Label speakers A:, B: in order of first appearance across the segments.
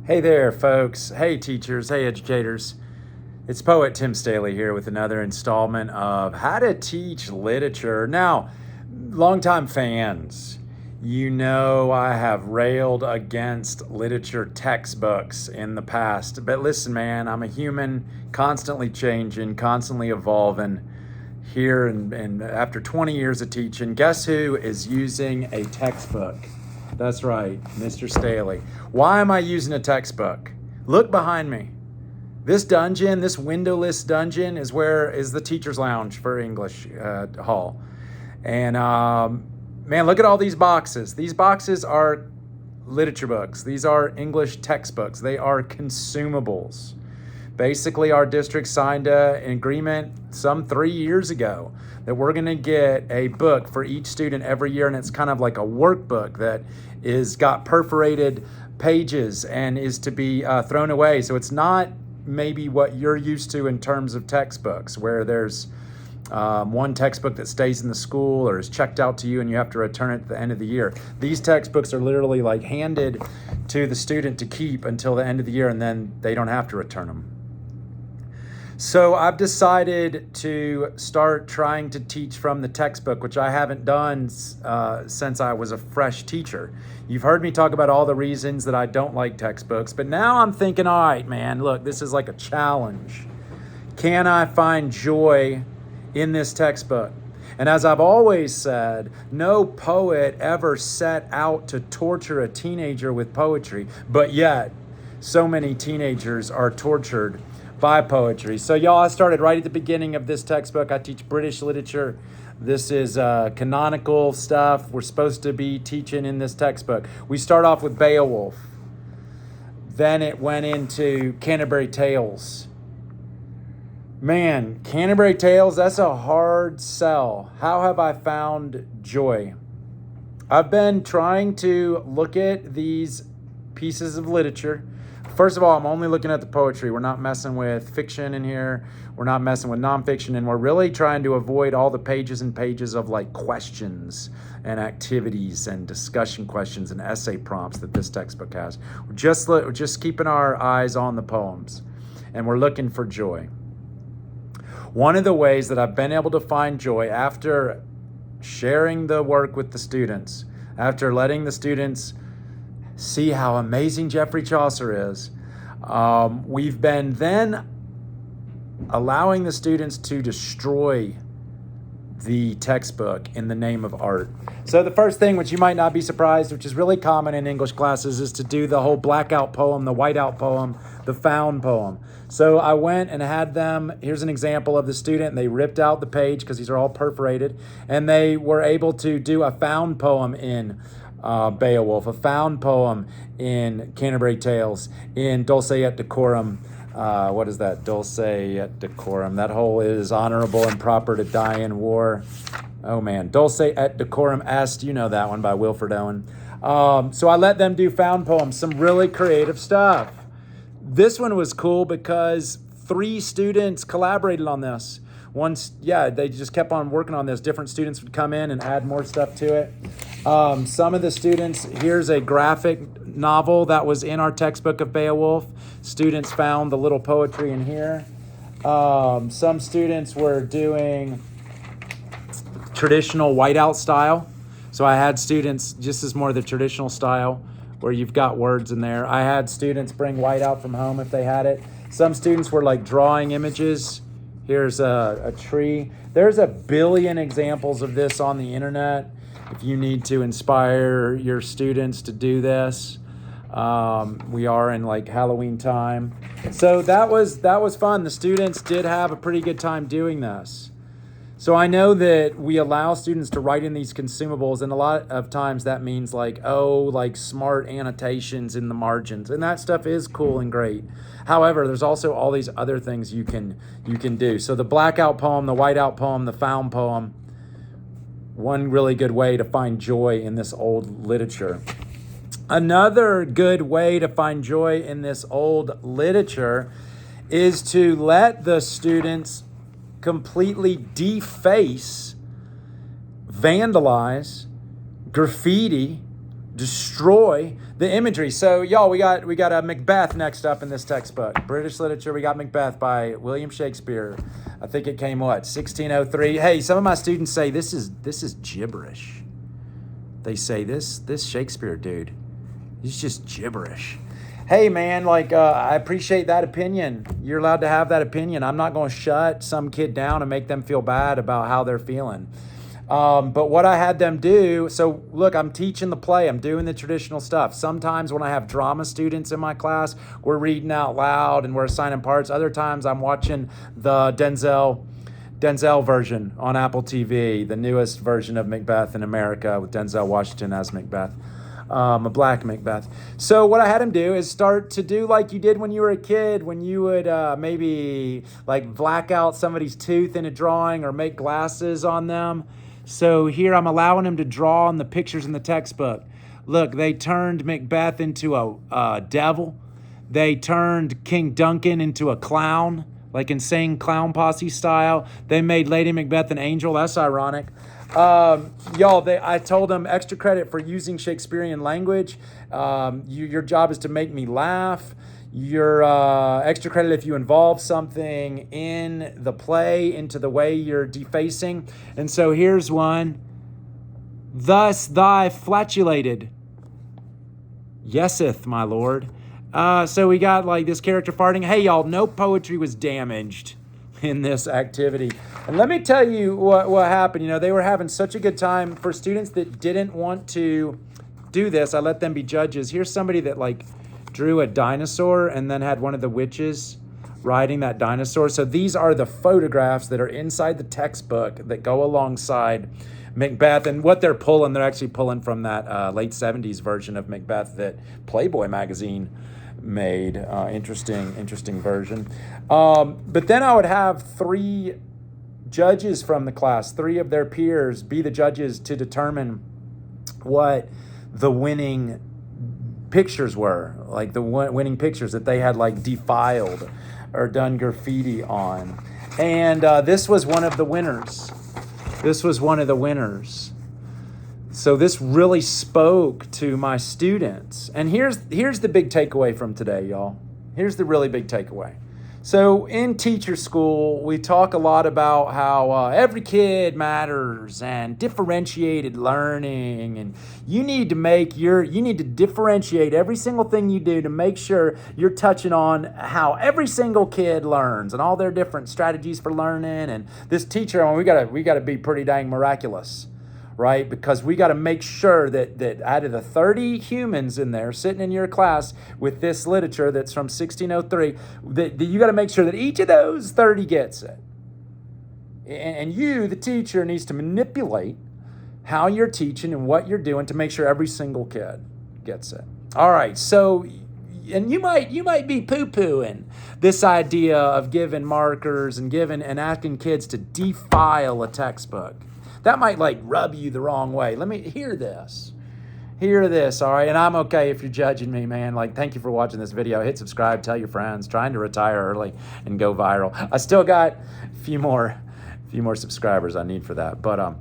A: Hey there, folks. Hey, teachers. Hey, educators. It's Poet Tim Staley here with another installment of How to Teach Literature. Now, longtime fans, you know I have railed against literature textbooks in the past. But listen, man, I'm a human, constantly changing, constantly evolving here. And after 20 years of teaching, guess who is using a textbook? That's right, Mr. Staley. Why am I using a textbook? Look behind me. This dungeon, this windowless dungeon, is the teacher's lounge for English hall. And man, look at all these boxes. These boxes are literature books. These are English textbooks. They are consumables. Basically, our district signed an agreement some 3 years ago that we're going to get a book for each student every year, and it's kind of like a workbook that is got perforated pages and is to be thrown away. So it's not maybe what you're used to in terms of textbooks, where there's one textbook that stays in the school or is checked out to you and you have to return it at the end of the year. These textbooks are literally like handed to the student to keep until the end of the year, and then they don't have to return them. So I've decided to start trying to teach from the textbook, which I haven't done since I was a fresh teacher. You've heard me talk about all the reasons that I don't like textbooks, but now I'm thinking, all right, man, look, this is like a challenge. Can I find joy in this textbook? And as I've always said, no poet ever set out to torture a teenager with poetry, but yet so many teenagers are tortured by poetry. So y'all, I started right at the beginning of this textbook. I teach British literature. This is canonical stuff we're supposed to be teaching in this textbook. We start off with Beowulf. Then it went into Canterbury Tales. Man, Canterbury Tales, that's a hard sell. How have I found joy? I've been trying to look at these pieces of literature. First of all, I'm only looking at the poetry. We're not messing with fiction in here. We're not messing with nonfiction. And we're really trying to avoid all the pages and pages of like questions and activities and discussion questions and essay prompts that this textbook has. We're just keeping our eyes on the poems. And we're looking for joy. One of the ways that I've been able to find joy after sharing the work with the students, after letting the students see how amazing Geoffrey Chaucer is, we've been then allowing the students to destroy the textbook in the name of art. So the first thing, which you might not be surprised, which is really common in English classes, is to do the whole blackout poem, the whiteout poem, the found poem. So I went and had them, here's an example of the student. They ripped out the page because these are all perforated, and they were able to do a found poem in Beowulf, a found poem in Canterbury Tales, in Dulce et Decorum. What is that? Dulce et Decorum. That whole is honorable and proper to die in war. Oh man, Dulce et Decorum Est. You know that one by Wilfred Owen. So I let them do found poems, some really creative stuff. This one was cool because 3 students collaborated on this. They just kept on working on this. Different students would come in and add more stuff to it. Some of the students, here's a graphic novel that was in our textbook of Beowulf. Students found the little poetry in here. Some students were doing traditional whiteout style. So I had students, just as more the traditional style, where you've got words in there. I had students bring whiteout from home if they had it. Some students were like drawing images. Here's a tree. There's a billion examples of this on the internet. If you need to inspire your students to do this, we are in like Halloween time. So that was fun. The students did have a pretty good time doing this. So I know that we allow students to write in these consumables, and a lot of times that means like smart annotations in the margins, and that stuff is cool and great. However, there's also all these other things you can do. So the blackout poem, the whiteout poem, the found poem, one really good way to find joy in this old literature. Another good way to find joy in this old literature is to let the students completely deface, vandalize, graffiti, destroy The imagery. So, y'all, we got a Macbeth next up in this textbook. British literature. We got Macbeth by William Shakespeare. I think it came 1603. Hey, some of my students say this is gibberish. They say this Shakespeare dude, he's just gibberish. Hey, man, I appreciate that opinion. You're allowed to have that opinion. I'm not going to shut some kid down and make them feel bad about how they're feeling. But what I had them do, so look, I'm teaching the play. I'm doing the traditional stuff. Sometimes when I have drama students in my class, we're reading out loud and we're assigning parts. Other times I'm watching the Denzel version on Apple TV, the newest version of Macbeth in America with Denzel Washington as Macbeth. A black Macbeth. So what I had him do is start to do like you did when you were a kid, when you would maybe like black out somebody's tooth in a drawing or make glasses on them. So here I'm allowing him to draw on the pictures in the textbook. Look, they turned Macbeth into a devil. They turned King Duncan into a clown, like insane clown posse style. They made Lady Macbeth an angel. That's ironic. Y'all, I told them extra credit for using Shakespearean language. Your job is to make me laugh. Your extra credit if you involve something in the play into the way you're defacing. And so here's one. Thus thy flatulated. Yeseth, my lord. So we got like this character farting. Hey, y'all, no poetry was damaged in this activity. And let me tell you what happened. You know, they were having such a good time. For students that didn't want to do this, I let them be judges. Here's somebody that like drew a dinosaur and then had one of the witches riding that dinosaur. So these are the photographs that are inside the textbook that go alongside Macbeth. And what they're actually pulling from that late 70s version of Macbeth that Playboy magazine made. Interesting version. But then I would have 3 judges from the class, 3 of their peers, be the judges to determine what the winning pictures were, like the winning pictures that they had like defiled or done graffiti on. And this was one of the winners. So this really spoke to my students. And here's the big takeaway from today, y'all. Here's the really big takeaway. So in teacher school, we talk a lot about how every kid matters and differentiated learning. And you need to differentiate every single thing you do to make sure you're touching on how every single kid learns and all their different strategies for learning. And this teacher, we gotta be pretty dang miraculous, right? Because we got to make sure that out of the 30 humans in there sitting in your class with this literature that's from 1603, that you got to make sure that each of those 30 gets it. And you, the teacher, needs to manipulate how you're teaching and what you're doing to make sure every single kid gets it. All right, so, and you might be poo-pooing this idea of giving markers and asking kids to defile a textbook. That might like rub you the wrong way. Let me hear this, all right? And I'm okay if you're judging me, man. Like, thank you for watching this video. Hit subscribe, tell your friends. Trying to retire early and go viral. I still got a few more subscribers I need for that. But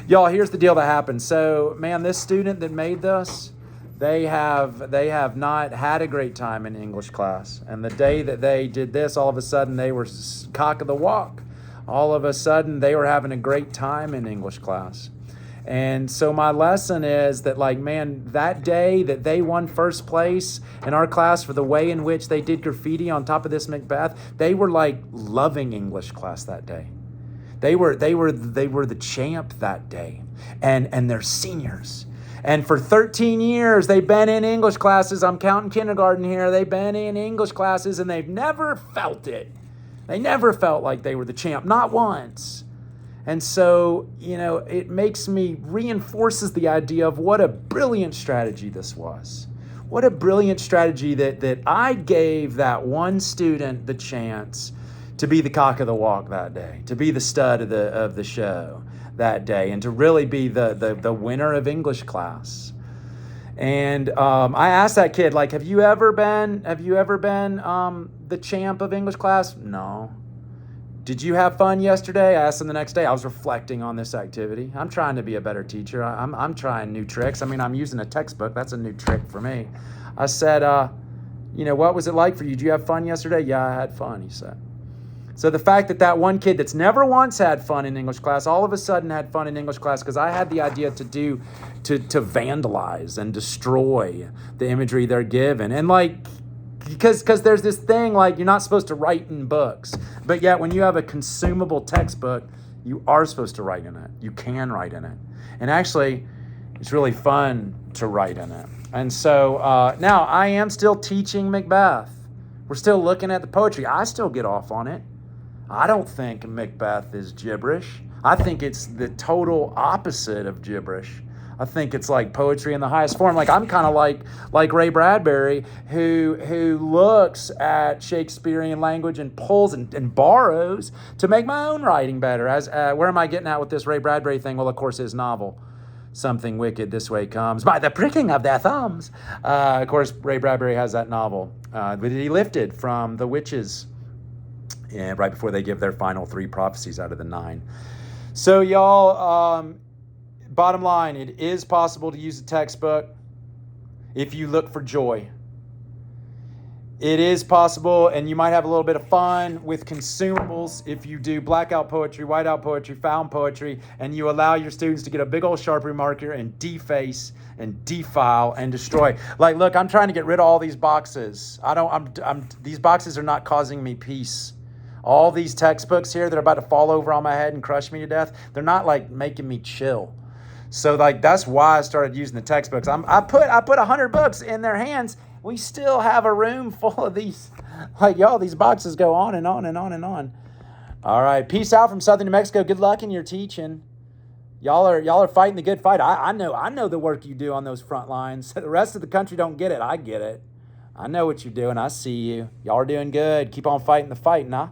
A: y'all, here's the deal that happened. So, man, this student that made this, they have not had a great time in English class. And the day that they did this, all of a sudden they were cock of the walk. All of a sudden, they were having a great time in English class. And so my lesson is that, like, man, that day that they won first place in our class for the way in which they did graffiti on top of this Macbeth, they were, like, loving English class that day. They were the champ that day. And they're seniors. And for 13 years, they've been in English classes. I'm counting kindergarten here. They've been in English classes, and they've never felt it. They never felt like they were the champ, not once. And so, you know, it reinforces the idea of what a brilliant strategy this was. What a brilliant strategy that I gave that one student the chance to be the cock of the walk that day, to be the stud of the show that day, and to really be the winner of English class. And I asked that kid, like, have you ever been the champ of English class? No. Did you have fun yesterday? I asked them the next day. I was reflecting on this activity. I'm trying to be a better teacher. I'm trying new tricks. I mean, I'm using a textbook. That's a new trick for me. I said, what was it like for you? Did you have fun yesterday? Yeah, I had fun, he said. So the fact that one kid that's never once had fun in English class, all of a sudden had fun in English class because I had the idea to vandalize and destroy the imagery they're given. And because there's this thing like you're not supposed to write in books, but yet when you have a consumable textbook, you are supposed to write in it. You can write in it. And actually, it's really fun to write in it. And so now I am still teaching Macbeth. We're still looking at the poetry. I still get off on it. I don't think Macbeth is gibberish. I think it's the total opposite of gibberish. I think it's like poetry in the highest form. Like I'm kind of like Ray Bradbury, who looks at Shakespearean language and pulls and borrows to make my own writing better. Where am I getting at with this Ray Bradbury thing? Well, of course, his novel, Something Wicked This Way Comes, by the pricking of their thumbs. Of course, Ray Bradbury has that novel that he lifted from the witches right before they give their final 3 prophecies out of the 9. So y'all, bottom line, it is possible to use a textbook if you look for joy. It is possible, and you might have a little bit of fun with consumables if you do blackout poetry, whiteout poetry, found poetry, and you allow your students to get a big old Sharpie marker and deface and defile and destroy. Like, look, I'm trying to get rid of all these boxes. These boxes are not causing me peace. All these textbooks here that are about to fall over on my head and crush me to death, they're not like making me chill. So that's why I started using the textbooks. I put 100 books in their hands. We still have a room full of these. Like, y'all, these boxes go on and on and on and on. All right. Peace out from Southern New Mexico. Good luck in your teaching. Y'all are fighting the good fight. I know the work you do on those front lines. The rest of the country don't get it. I get it. I know what you're doing. I see you. Y'all are doing good. Keep on fighting the fight, nah?